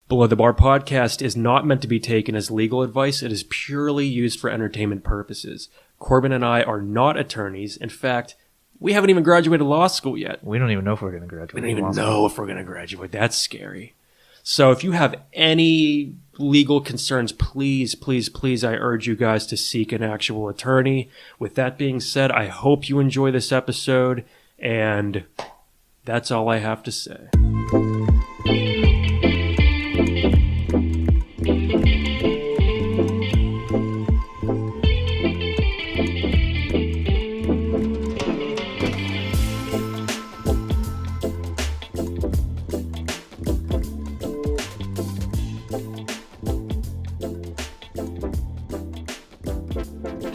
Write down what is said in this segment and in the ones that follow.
Below the Bar podcast is not meant to be taken as legal advice. It is purely used for entertainment purposes. Corbin and I are not attorneys. In fact, we haven't even graduated law school yet. We don't even know if we're going to graduate. We don't even know if we're going to graduate. That's scary. So if you have any legal concerns, please, I urge you guys to seek an actual attorney. With that being said, I hope you enjoy this episode, and that's all I have to say.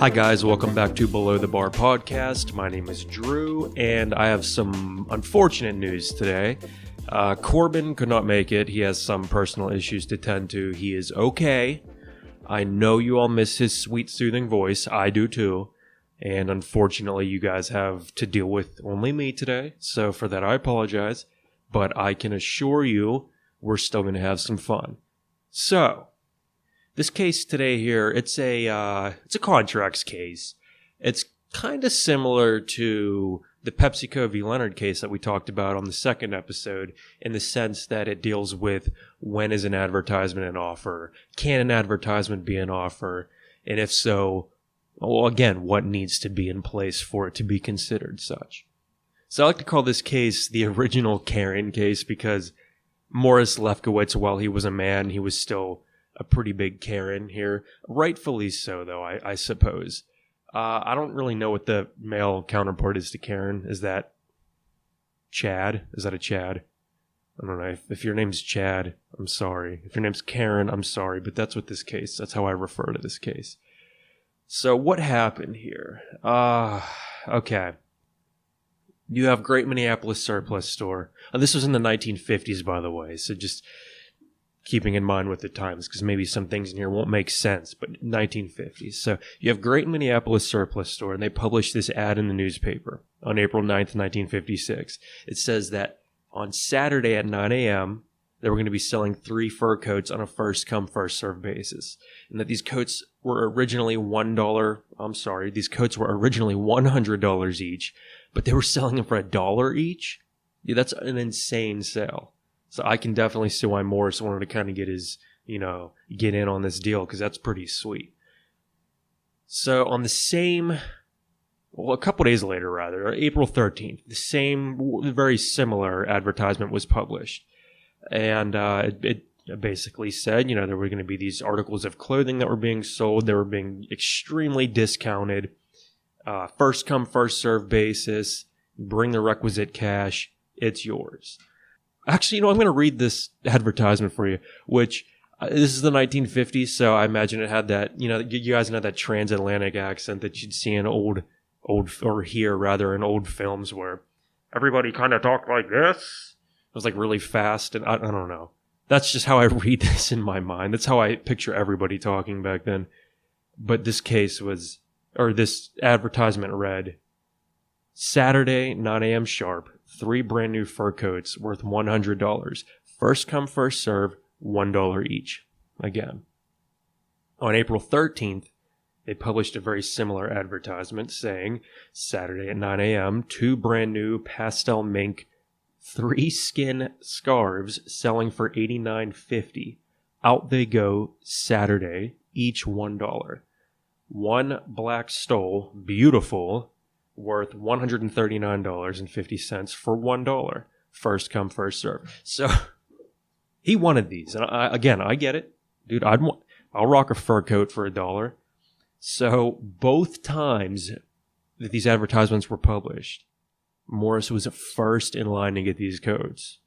Hi guys, welcome back to Below the Bar podcast. My name is Drew, and I have some unfortunate news today. Corbin could not make it. He has some personal issues to tend to. He is okay. I know you all miss his sweet, soothing voice. I do too. And unfortunately, you guys have to deal with only me today. So for that, I apologize. But I can assure you, we're still going to have some fun. So, this case today here, it's a contracts case. It's kind of similar to the PepsiCo v. Leonard case that we talked about on the second episode, in the sense that it deals with when is an advertisement an offer, can an advertisement be an offer, and if so, well, again, what needs to be in place for it to be considered such. So I like to call this case the original Karen case, because Morris Lefkowitz, while he was a man, he was still a pretty big Karen here. Rightfully so, though, I suppose. I don't really know what the male counterpart is to Karen. Is that Chad? Is that a Chad? I don't know. If your name's Chad, I'm sorry. If your name's Karen, I'm sorry. But that's what that's how I refer to this case. So what happened here? Okay. You have Great Minneapolis Surplus Store. This was in the 1950s, by the way. So just keeping in mind with the times, because maybe some things in here won't make sense, but 1950s. So you have Great Minneapolis Surplus Store, and they published this ad in the newspaper on April 9th, 1956. It says that on Saturday at 9 a.m., they were going to be selling 3 fur coats on a first-come, first-served basis, and that these coats were originally these coats were originally $100 each, but they were selling them for $1 each? Yeah, that's an insane sale. So I can definitely see why Morris wanted to kind of get get in on this deal, because that's pretty sweet. So on a couple days later, April 13th, the very similar advertisement was published. And it basically said, there were going to be these articles of clothing that were being sold. They were being extremely discounted. First come, first served basis. Bring the requisite cash. It's yours. Actually, I'm going to read this advertisement for you, which this is the 1950s, so I imagine it had that, you guys know that transatlantic accent that you'd see in old films where everybody kind of talked like this. It was like really fast, and I don't know. That's just how I read this in my mind. That's how I picture everybody talking back then. But this this advertisement read, Saturday, 9 a.m. sharp, 3 brand new fur coats worth $100. First come, first serve, $1 each. Again. On April 13th, they published a very similar advertisement saying, Saturday at 9 a.m., 2 brand new pastel mink 3 skin scarves selling for $89.50. Out they go Saturday, each $1. 1 black stole, beautiful, worth $139.50 for $1. First come, first serve. So he wanted these. And I get it. Dude, I'll rock a fur coat for $1. So both times that these advertisements were published, Morris was first in line to get these coats.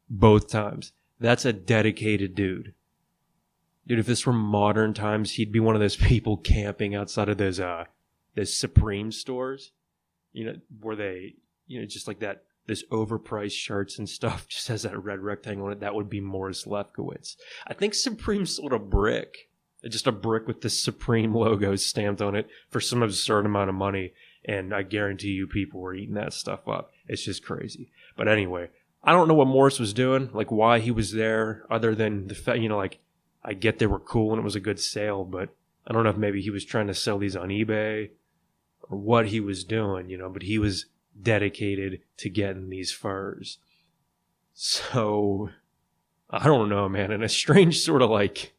Both times. That's a dedicated dude. Dude, if this were modern times, he'd be one of those people camping outside of those Supreme stores. Where they, just like that, this overpriced shirts and stuff just has that red rectangle on it. That would be Morris Lefkowitz. I think Supreme sold a brick. Just a brick with the Supreme logo stamped on it for some absurd amount of money. And I guarantee you people were eating that stuff up. It's just crazy. But anyway, I don't know what Morris was doing, like why he was there, other than the fact, like, I get they were cool and it was a good sale, but I don't know if maybe he was trying to sell these on eBay or what he was doing, but he was dedicated to getting these furs. So, I don't know, man. In a strange sort of like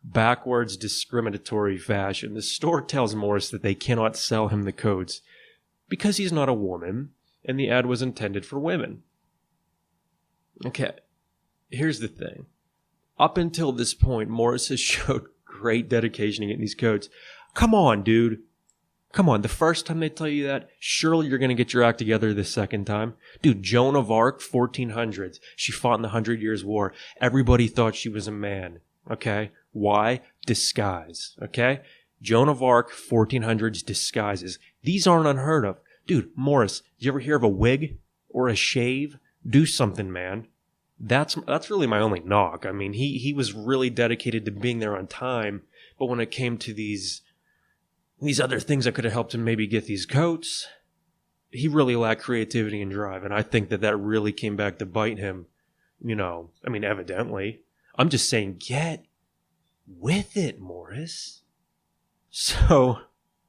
backwards discriminatory fashion, the store tells Morris that they cannot sell him the coats because he's not a woman and the ad was intended for women. Okay, here's the thing. Up until this point, Morris has showed great dedication to getting these coats. Come on, dude. Come on, the first time they tell you that, surely you're going to get your act together the second time. Dude, Joan of Arc, 1400s. She fought in the 100 Years' War. Everybody thought she was a man, okay? Why? Disguise, okay? Joan of Arc, 1400s disguises. These aren't unheard of. Dude, Morris, did you ever hear of a wig or a shave? Do something, man. That's really my only knock. I mean, he was really dedicated to being there on time, but when it came to these other things that could have helped him maybe get these coats, he really lacked creativity and drive, and I think that really came back to bite him, I mean, evidently. I'm just saying, get with it, Morris. So,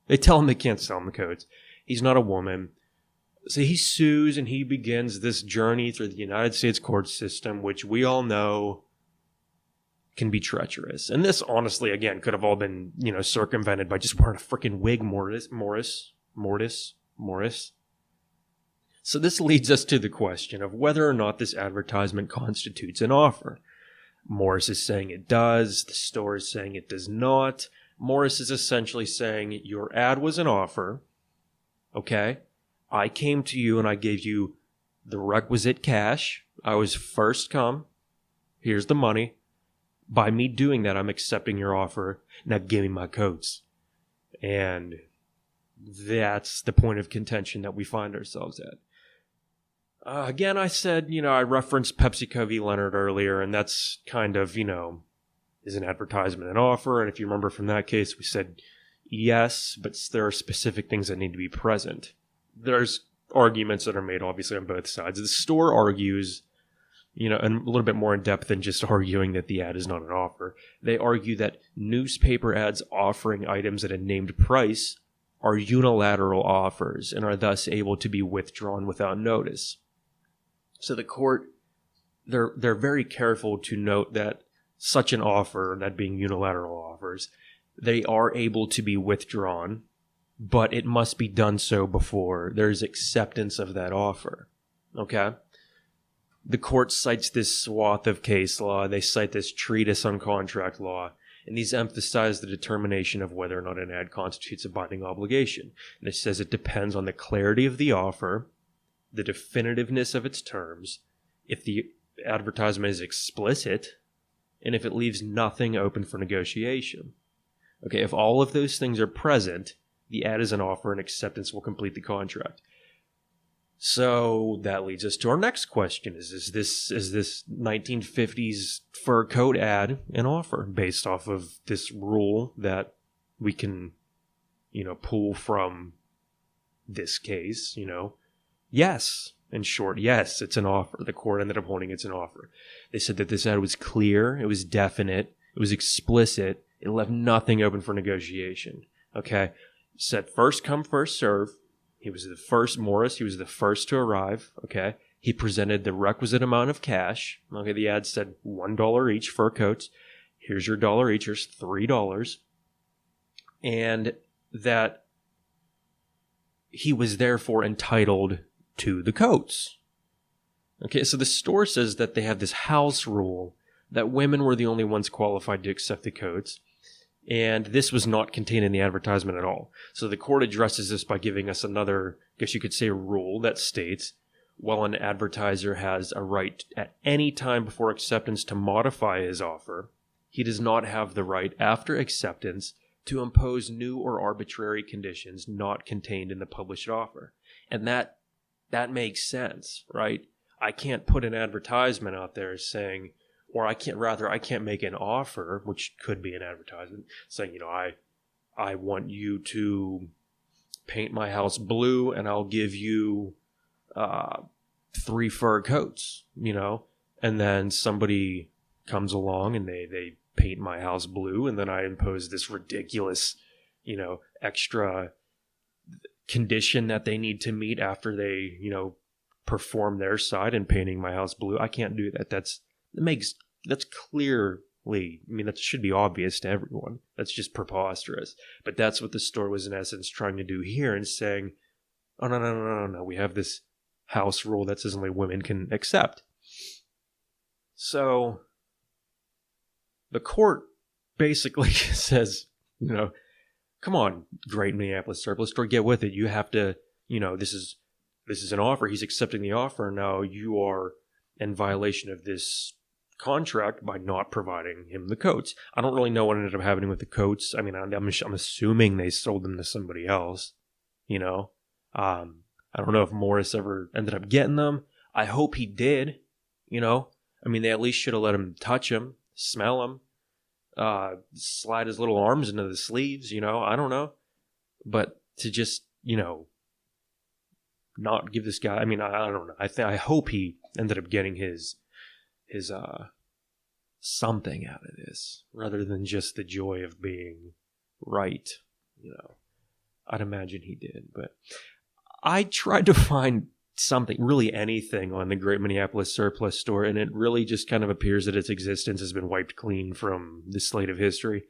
they tell him they can't sell him the coats. He's not a woman. So he sues and he begins this journey through the United States court system, which we all know can be treacherous. And this, honestly, again, could have all been, circumvented by just wearing a freaking wig, Morris. So this leads us to the question of whether or not this advertisement constitutes an offer. Morris is saying it does. The store is saying it does not. Morris is essentially saying your ad was an offer. Okay? I came to you and I gave you the requisite cash. I was first come. Here's the money. By me doing that, I'm accepting your offer. Now give me my coats. And that's the point of contention that we find ourselves at. Again, I said, I referenced PepsiCo v. Leonard earlier, and that's kind of, is an advertisement an offer? And if you remember from that case, we said yes, but there are specific things that need to be present. There's arguments that are made, obviously, on both sides. The store argues, and a little bit more in depth than just arguing that the ad is not an offer. They argue that newspaper ads offering items at a named price are unilateral offers and are thus able to be withdrawn without notice. So the court, they're very careful to note that such an offer, that being unilateral offers, they are able to be withdrawn, but it must be done so before there's acceptance of that offer. Okay? The court cites this swath of case law. They cite this treatise on contract law, and these emphasize the determination of whether or not an ad constitutes a binding obligation. And it says it depends on the clarity of the offer, the definitiveness of its terms, if the advertisement is explicit, and if it leaves nothing open for negotiation. Okay, if all of those things are present, the ad is an offer and acceptance will complete the contract. So that leads us to our next question. Is this 1950s fur coat ad an offer based off of this rule that we can, pull from this case, Yes. In short, yes, it's an offer. The court ended up holding it's an offer. They said that this ad was clear, it was definite, it was explicit, it left nothing open for negotiation. Okay? Said first come, first serve. He was the first, Morris, he was the first to arrive. Okay? He presented the requisite amount of cash. Okay, the ad said $1 each fur coats. Here's your dollar each, here's $3. And that he was therefore entitled to the coats. Okay, so the store says that they have this house rule that women were the only ones qualified to accept the coats, and this was not contained in the advertisement at all. So the court addresses this by giving us another, I guess you could say, rule that states, while an advertiser has a right at any time before acceptance to modify his offer, he does not have the right after acceptance to impose new or arbitrary conditions not contained in the published offer. And that makes sense, right? I can't put an advertisement out there saying, or I can't make an offer, which could be an advertisement, saying, I want you to paint my house blue and I'll give you 3 fur coats, and then somebody comes along and they paint my house blue, and then I impose this ridiculous, extra condition that they need to meet after they, perform their side in painting my house blue. I can't do that. That's clearly, that should be obvious to everyone. That's just preposterous. But that's what the store was in essence trying to do here, and saying, oh, no. We have this house rule that says only women can accept. So the court basically says, come on, Great Minneapolis Surplus Store, get with it. You have to, this is an offer. He's accepting the offer. Now you are in violation of this contract by not providing him the coats. I don't really know what ended up happening with the coats. I mean, I'm assuming they sold them to somebody else, I don't know if Morris ever ended up getting them. I hope he did, they at least should have let him touch him, smell him, slide his little arms into the sleeves, I don't know. But to just, not give this guy, I don't know. I hope he ended up getting his something out of this, rather than just the joy of being right, I'd imagine he did. But I tried to find something, really anything, on the Great Minneapolis Surplus Store, and it really just kind of appears that its existence has been wiped clean from the slate of history.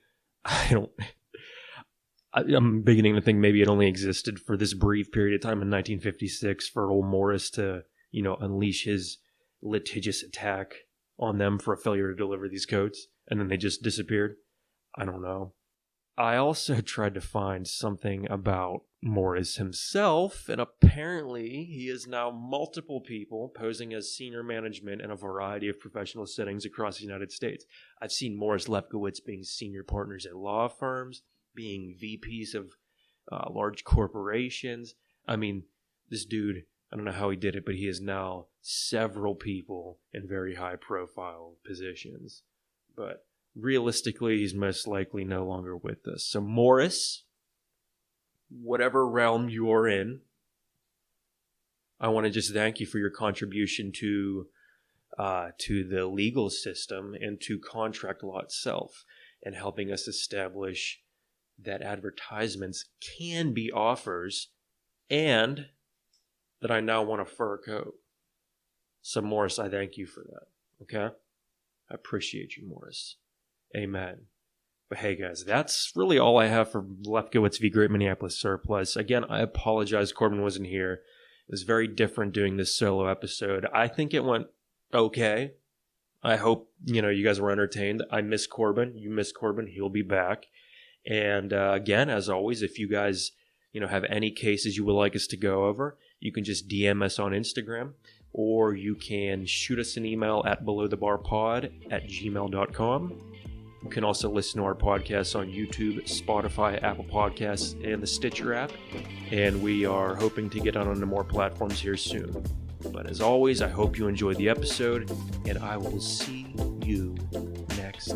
I'm beginning to think maybe it only existed for this brief period of time in 1956 for old Morris to, unleash his litigious attack on them for a failure to deliver these coats, and then they just disappeared. I don't know. I also tried to find something about Morris himself, and apparently he is now multiple people posing as senior management in a variety of professional settings across the United States. I've seen Morris Lefkowitz being senior partners at law firms, being VPs of large corporations. This dude, I don't know how he did it, but he is now several people in very high-profile positions. But realistically, he's most likely no longer with us. So Morris, whatever realm you are in, I want to just thank you for your contribution to the legal system and to contract law itself, and helping us establish that advertisements can be offers, and that I now want a fur coat. So Morris, I thank you for that. Okay? I appreciate you, Morris. Amen. But hey guys, that's really all I have for Lefkowitz v. Great Minneapolis Surplus. Again, I apologize Corbin wasn't here. It was very different doing this solo episode. I think it went okay. I hope, you guys were entertained. I miss Corbin. You miss Corbin. He'll be back. And again, as always, if you guys, have any cases you would like us to go over, you can just DM us on Instagram, or you can shoot us an email at belowthebarpod@gmail.com. You can also listen to our podcasts on YouTube, Spotify, Apple Podcasts, and the Stitcher app. And we are hoping to get onto more platforms here soon. But as always, I hope you enjoyed the episode, and I will see you next